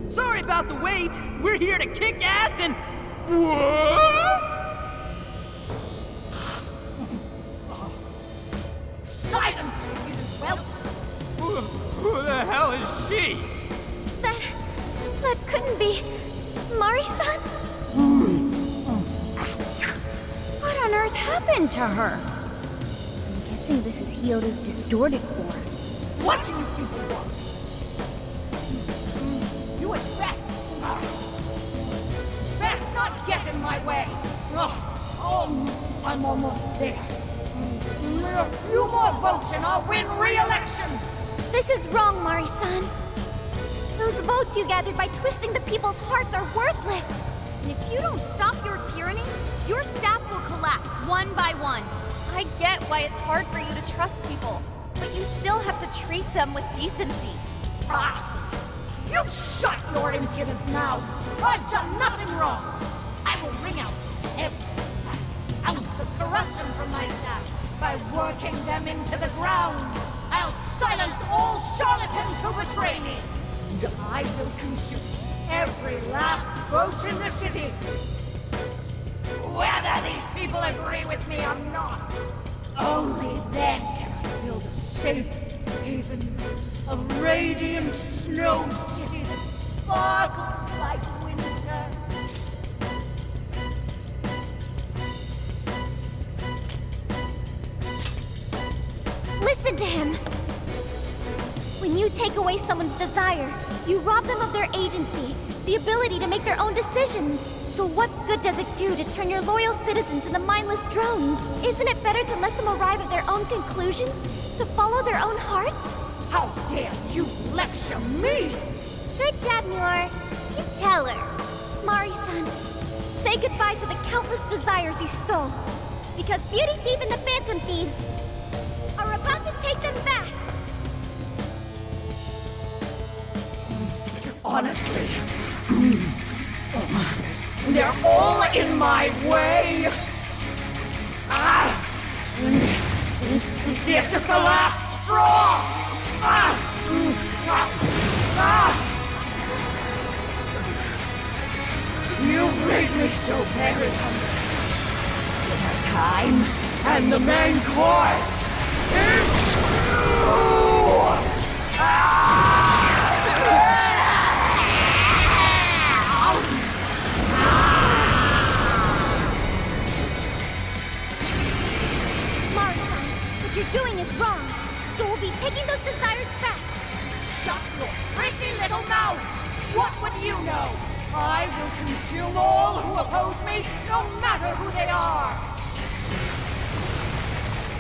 Sorry about the wait. We're here to kick ass and... What? Silence, you whelp! Who the hell is she? That couldn't be... Mari-san? What on earth happened to her? I'm guessing this is Hyodo's distorted form. What do you think you want? You had best not get in my way. Oh, I'm almost there. A few more votes and I'll win re-election. This is wrong, Mari-san. Those votes you gathered by twisting the people's hearts are worthless. And if you don't stop your tyranny, your staff will collapse one by one. I get why it's hard for you to trust people, but you still have to treat them with decency. You shut your impudent mouth! I've done nothing wrong! I will wring out every last ounce of corruption from my staff by working them into the ground. I'll silence all charlatans who betray me, and I will consume every last vote in the city. Whether these people agree with me or not, only then can I build a safe haven, a radiant snow city that sparkles like winter. Listen to him! When you take away someone's desire, you rob them of their agency, the ability to make their own decisions. So what good does it do to turn your loyal citizens into mindless drones? Isn't it better to let them arrive at their own conclusions? To follow their own hearts? How dare you lecture me? Good job, Muir. You tell her. Mari-san, say goodbye to the countless desires you stole. Because Beauty Thief and the Phantom Thieves are about to take them back. Honestly, they're all in my way. This is the last straw. You've made me so very hungry. It's dinner time, and the main course is you! Mari-san, what you're doing is wrong. So we'll be taking those desires back. Shut your prissy little mouth! What would you know? I will consume all who oppose me, no matter who they are!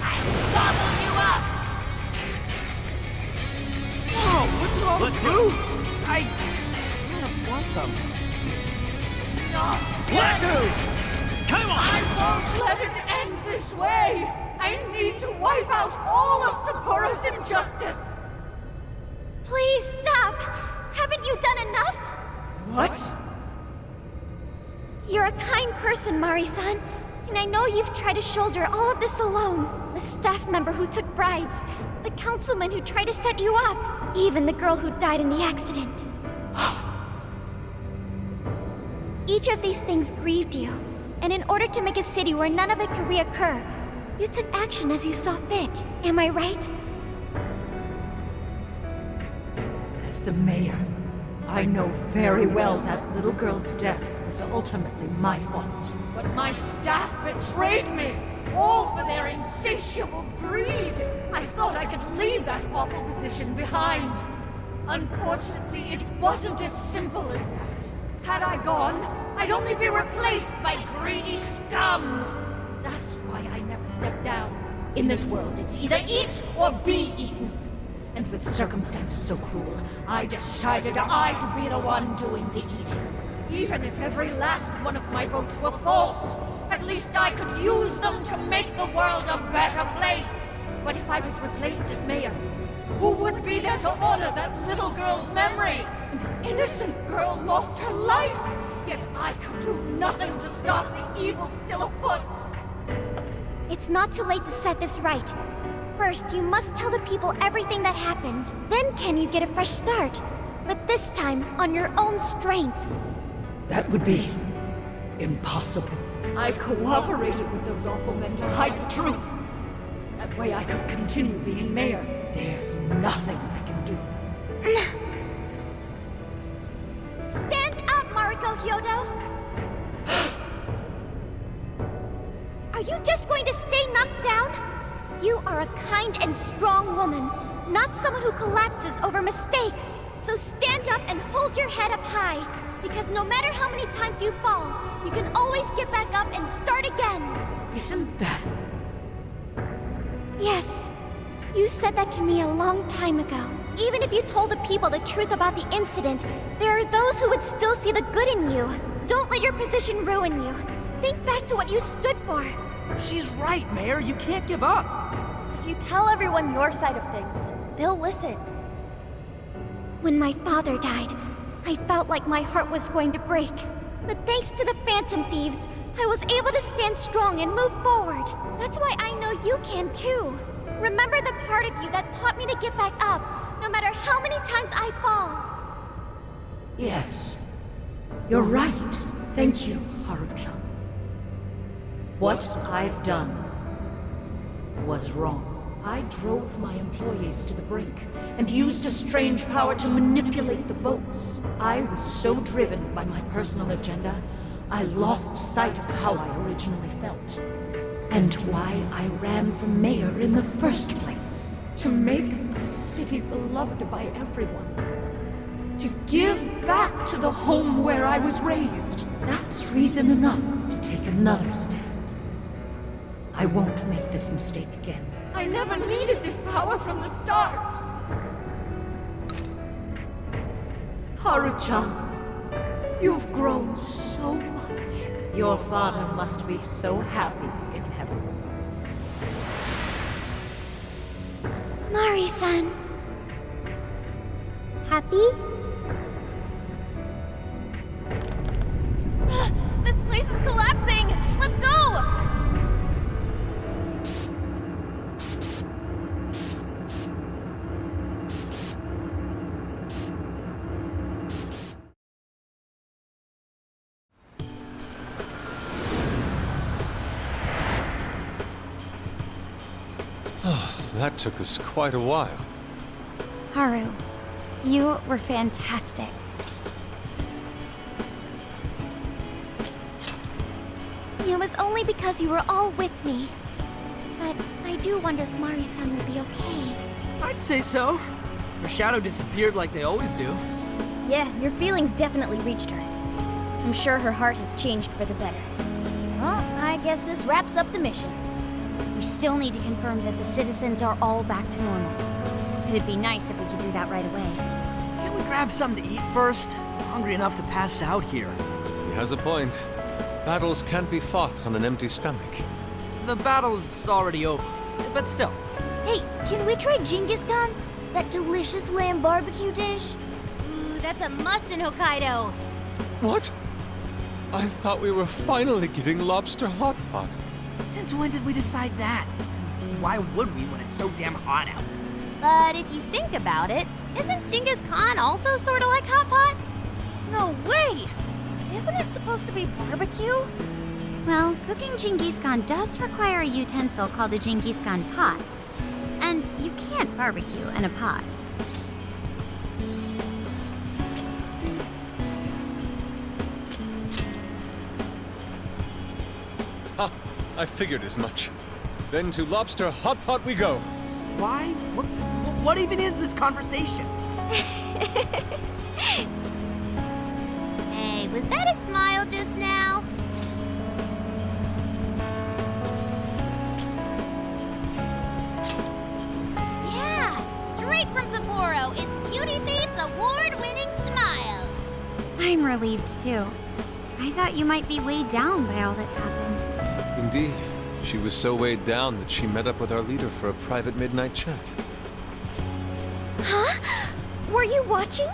I'll gobble you up! Whoa, what's all the food? I kind of want some. Not Let yet. loose! Come on! I won't let it end this way! I need to wipe out all of Sapporo's injustice! Please stop! Haven't you done enough? What? You're a kind person, Mari-san. And I know you've tried to shoulder all of this alone. The staff member who took bribes, the councilman who tried to set you up, even the girl who died in the accident. Each of these things grieved you, and in order to make a city where none of it could reoccur, you took action as you saw fit. Am I right? As the mayor, I know very well that little girl's death was ultimately my fault. But my staff betrayed me, all for their insatiable greed. I thought I could leave that awful position behind. Unfortunately, it wasn't as simple as that. Had I gone, I'd only be replaced by greedy scum. That's why I never stepped down. In this world, it's either eat or be eaten. And with circumstances so cruel, I decided I'd be the one doing the eating. Even if every last one of my votes were false, at least I could use them to make the world a better place. But if I was replaced as mayor, who would be there to honor that little girl's memory? An innocent girl lost her life, yet I could do nothing to stop the evil still afoot. It's not too late to set this right. First, you must tell the people everything that happened. Then can you get a fresh start? but this time on your own strength. That would be impossible. I cooperated with those awful men to hide the truth. That way I could continue being mayor. There's nothing I can do. Stand up, Mariko Hyodo! Are you just going to stay knocked down? You are a kind and strong woman, not someone who collapses over mistakes. So stand up and hold your head up high, because no matter how many times you fall, you can always get back up and start again. Isn't that... Yes. You said that to me a long time ago. Even if you told the people the truth about the incident, there are those who would still see the good in you. Don't let your position ruin you. Think back to what you stood for. She's right, Mayor. You can't give up. If you tell everyone your side of things, they'll listen. When my father died, I felt like my heart was going to break. But thanks to the Phantom Thieves, I was able to stand strong and move forward. That's why I know you can too. Remember the part of you that taught me to get back up, no matter how many times I fall. Yes. You're right. Thank you, Haru-chan. What I've done was wrong. I drove my employees to the brink and used a strange power to manipulate the votes. I was so driven by my personal agenda, I lost sight of how I originally felt. And why I ran for mayor in the first place. To make a city beloved by everyone. To give back to the home where I was raised. That's reason enough to take another stand. I won't make this mistake again. I never needed this power from the start! Haru-chan, you've grown so much. Your father must be so happy in heaven. Mari-san. Happy? This place is collapsing! Let's go! That took us quite a while. Haru, you were fantastic. It was only because you were all with me. But I do wonder if Mari-san will be okay. I'd say so. Her shadow disappeared like they always do. Yeah, your feelings definitely reached her. I'm sure her heart has changed for the better. Well, I guess this wraps up the mission. We still need to confirm that the citizens are all back to normal. It'd be nice if we could do that right away. Can't we grab something to eat first? I'm hungry enough to pass out here. He has a point. Battles can't be fought on an empty stomach. The battle's already over, but still. Hey, can we try Genghis Khan? That delicious lamb barbecue dish? Ooh, that's a must in Hokkaido. What? I thought we were finally getting lobster hot pot. Since when did we decide that? And why would we when it's so damn hot out? But if you think about it, isn't Genghis Khan also sort of like hot pot? No way! Isn't it supposed to be barbecue? Well, cooking Genghis Khan does require a utensil called a Genghis Khan pot. And you can't barbecue in a pot. Ha! I figured as much. Then to lobster hot pot we go. Why? What even is this conversation? Hey, was that a smile just now? Yeah, straight from Sapporo, it's Beauty Thief's award-winning smile. I'm relieved too. I thought you might be weighed down by all that's happened. Indeed. She was so weighed down that she met up with our leader for a private midnight chat. Huh? Were you watching?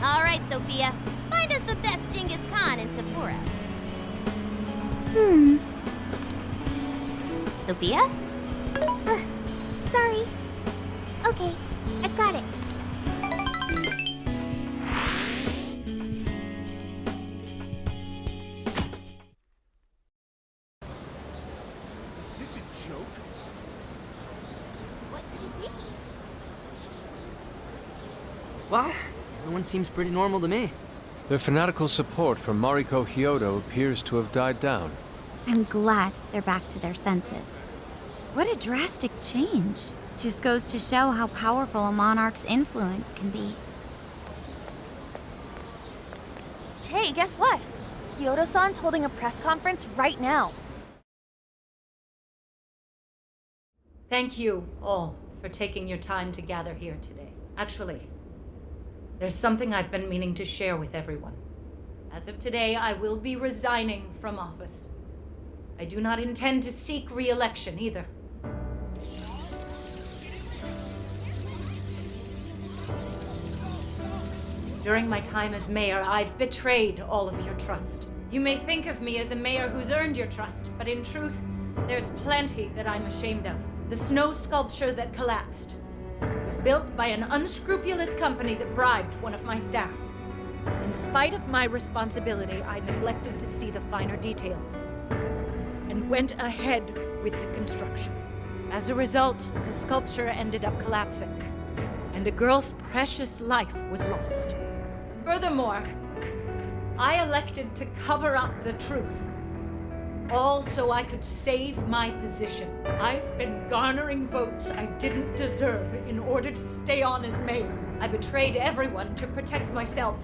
All right, Sophia. Find us the best Genghis Sophia? Sorry. Okay, I've got it. Is this a joke? What could it be? Well, everyone seems pretty normal to me. Their fanatical support for Mariko Hyodo appears to have died down. I'm glad they're back to their senses. What a drastic change. Just goes to show how powerful a monarch's influence can be. Hey, guess what? Kyoto-san's holding a press conference right now. Thank you all for taking your time to gather here today. Actually, there's something I've been meaning to share with everyone. As of today, I will be resigning from office. I do not intend to seek re-election either. During my time as mayor, I've betrayed all of your trust. You may think of me as a mayor who's earned your trust, but in truth, there's plenty that I'm ashamed of. The snow sculpture that collapsed was built by an unscrupulous company that bribed one of my staff. In spite of my responsibility, I neglected to see the finer details and went ahead with the construction. As a result, the sculpture ended up collapsing, and a girl's precious life was lost. Furthermore, I elected to cover up the truth, all so I could save my position. I've been garnering votes I didn't deserve in order to stay on as mayor. I betrayed everyone to protect myself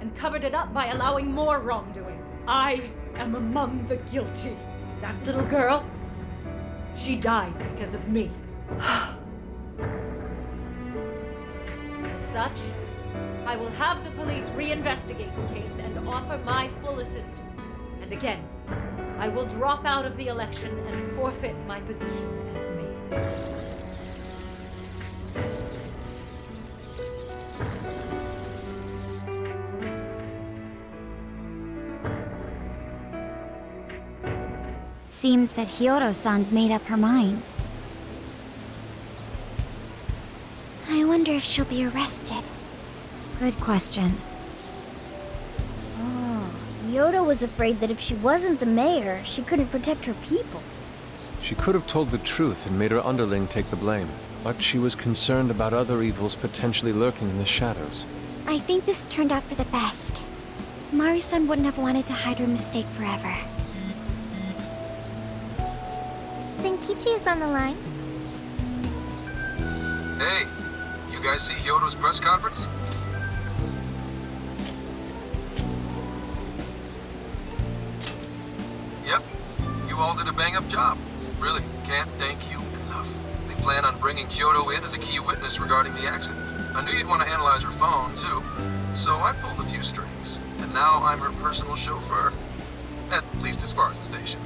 and covered it up by allowing more wrongdoing. I am among the guilty. That little girl, she died because of me. As such, I will have the police reinvestigate the case and offer my full assistance. And again, I will drop out of the election and forfeit my position as mayor. Seems that Hyodo-san's made up her mind. I wonder if she'll be arrested. Good question. Yoda was afraid that if she wasn't the mayor, she couldn't protect her people. She could have told the truth and made her underling take the blame, but she was concerned about other evils potentially lurking in the shadows. I think this turned out for the best. Mari-san wouldn't have wanted to hide her mistake forever. Zenkichi is on the line. Hey, you guys see Hyodo's press conference? Yep, you all did a bang-up job. Really, can't thank you enough. They plan on bringing Kyoto in as a key witness regarding the accident. I knew you'd want to analyze her phone, too, so I pulled a few strings. And now I'm her personal chauffeur, at least as far as the station.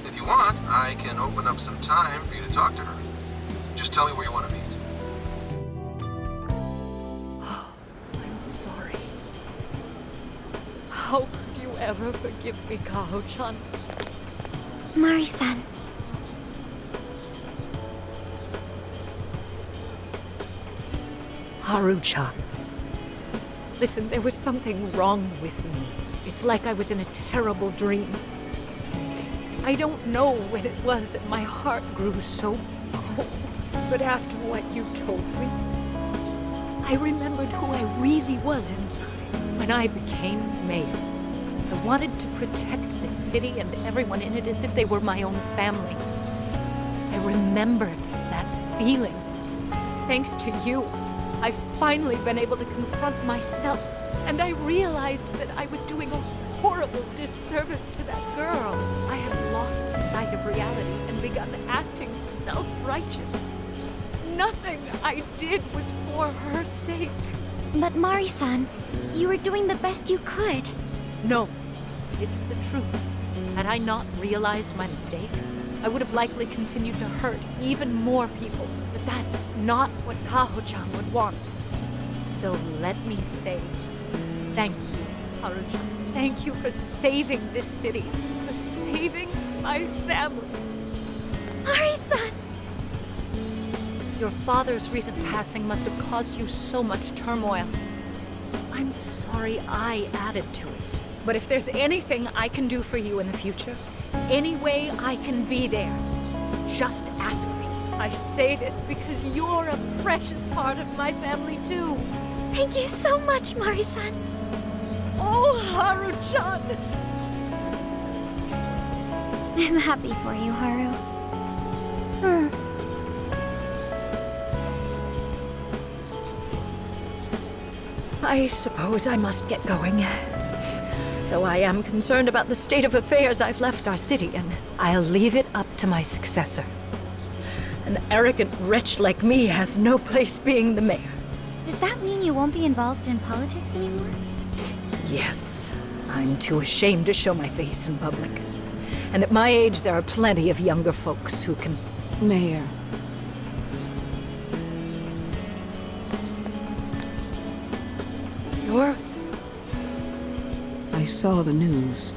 If you want, I can open up some time for you to talk to her. Just tell me where you want to meet. I'm sorry. How could you ever forgive me, Kaho-chan? Mari-san. Haru-chan. Listen, there was something wrong with me. It's like I was in a terrible dream. I don't know when it was that my heart grew so cold, but after what you told me, I remembered who I really was inside. When I became mayor, I wanted to protect the city and everyone in it as if they were my own family. I remembered that feeling. Thanks to you, I've finally been able to confront myself, and I realized that I was doing a horrible disservice to that girl. I had lost sight of reality and begun acting self-righteous. Nothing I did was for her sake. But Mari-san, you were doing the best you could. No, it's the truth. Had I not realized my mistake, I would have likely continued to hurt even more people. But that's not what Kaho-chan would want. So let me say, thank you, Haru-chan. Thank you for saving this city, for saving my family. Mari-san! Your father's recent passing must have caused you so much turmoil. I'm sorry I added to it. But if there's anything I can do for you in the future, any way I can be there, just ask me. I say this because you're a precious part of my family too. Thank you so much, Mari-san. Oh, Haru-chan! I'm happy for you, Haru. I suppose I must get going. Though I am concerned about the state of affairs I've left our city in, I'll leave it up to my successor. An arrogant wretch like me has no place being the mayor. Does that mean you won't be involved in politics anymore? Yes, I'm too ashamed to show my face in public. And at my age, there are plenty of younger folks who can... Mayor. You're... I saw the news.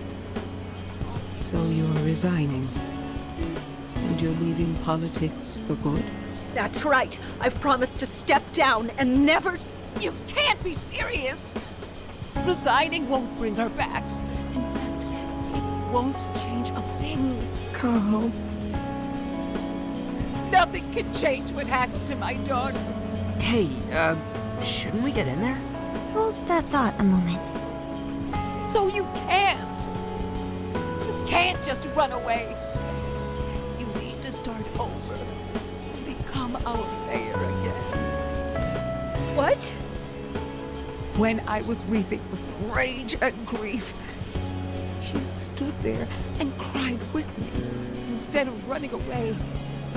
So you're resigning. And you're leaving politics for good? That's right. I've promised to step down and never... You can't be serious! Resigning won't bring her back. In fact, it won't change a thing. Go home. Nothing can change what happened to my daughter. Hey, shouldn't we get in there? Hold that thought a moment. So you can't. You can't just run away. You need to start over and become our mayor again. What? When I was weeping with rage and grief, you stood there and cried with me. Instead of running away,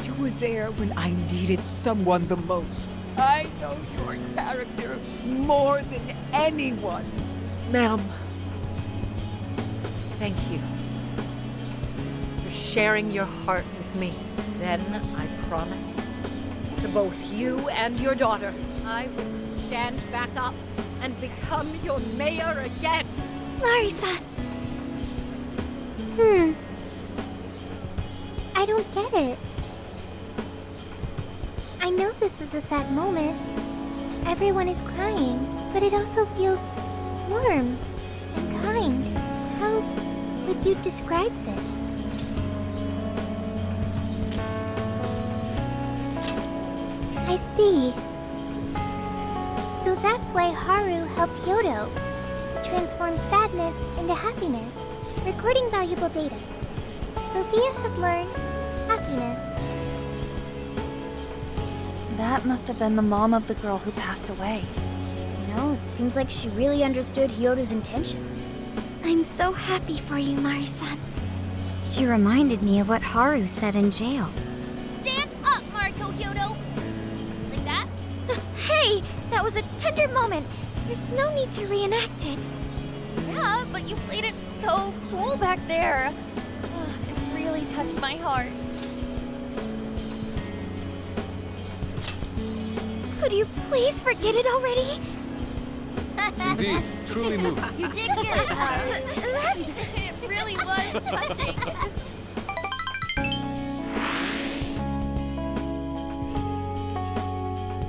you were there when I needed someone the most. I know your character more than anyone. Ma'am. Thank you for sharing your heart with me. Then I promise to both you and your daughter, I will stand back up and become your mayor again. Mari-san. I don't get it. I know this is a sad moment. Everyone is crying, but it also feels warm and kind. How would you describe this? I see. So that's why Haru helped Hyodo to transform sadness into happiness, recording valuable data. Sophia has learned happiness. That must have been the mom of the girl who passed away. You know, it seems like she really understood Hyodo's intentions. I'm so happy for you, Mari-san. She reminded me of what Haru said in jail. Stand up, Mariko Hyodo! Like that? Hey! That was a tender moment. There's no need to reenact it. Yeah, but you played it so cool back there. It really touched my heart. Could you please forget it already? Indeed, truly moving. You did good, Haru. It really was touching.